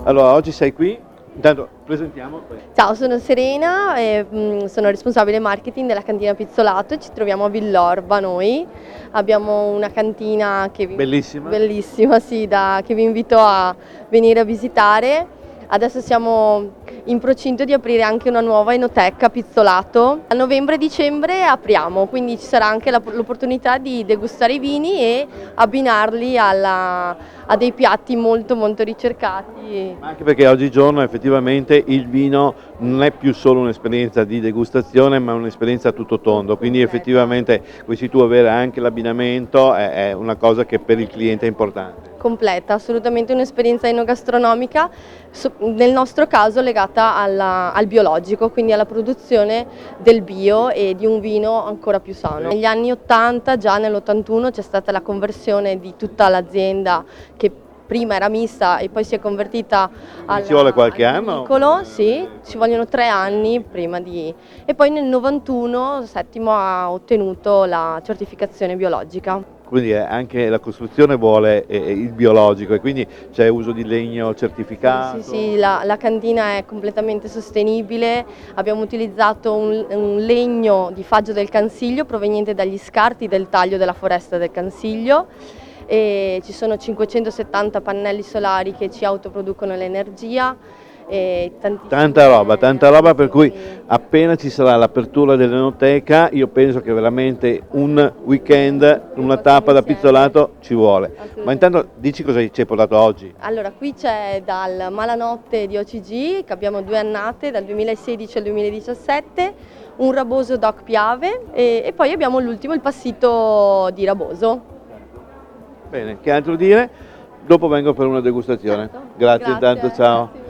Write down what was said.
Allora, oggi sei qui, intanto presentiamo. Ciao, sono Serena e sono responsabile marketing della cantina Pizzolato. Ci troviamo a Villorba noi. Abbiamo una cantina Bellissima. bellissima, sì, che vi invito a venire a visitare. Adesso siamo in procinto di aprire anche una nuova enoteca Pizzolato. A novembre e dicembre apriamo, quindi ci sarà anche l'opportunità di degustare i vini e abbinarli a dei piatti molto molto ricercati. Anche perché oggigiorno effettivamente il vino non è più solo un'esperienza di degustazione, ma un'esperienza a tutto tondo, quindi effettivamente questi tu avere anche l'abbinamento è una cosa che per il cliente è importante. Completa, assolutamente un'esperienza enogastronomica, nel nostro caso legata al biologico, quindi alla produzione del bio e di un vino ancora più sano. Negli anni 80, già nell'81 c'è stata la conversione di tutta l'azienda che prima era mista e poi si è convertita Ci vuole qualche anno? vinicolo, sì, ci vogliono 3 anni prima di... E poi nel 91 Settimo ha ottenuto la certificazione biologica. Quindi anche la costruzione vuole il biologico e quindi c'è uso di legno certificato? Sì, la cantina è completamente sostenibile, abbiamo utilizzato un legno di faggio del Cansiglio proveniente dagli scarti del taglio della foresta del Cansiglio e ci sono 570 pannelli solari che ci autoproducono l'energia. Tanta roba, per cui appena ci sarà l'apertura dell'enoteca io penso che veramente un weekend, una tappa da Pizzolato ci vuole. Ma intanto dici cosa ci hai portato oggi? Allora, qui c'è dal Malanotte di OCG, che abbiamo 2 annate, dal 2016 al 2017, un raboso Doc Piave e poi abbiamo l'ultimo, il passito di raboso. Bene, che altro dire? Dopo vengo per una degustazione. Certo. Grazie intanto, ciao. Grazie.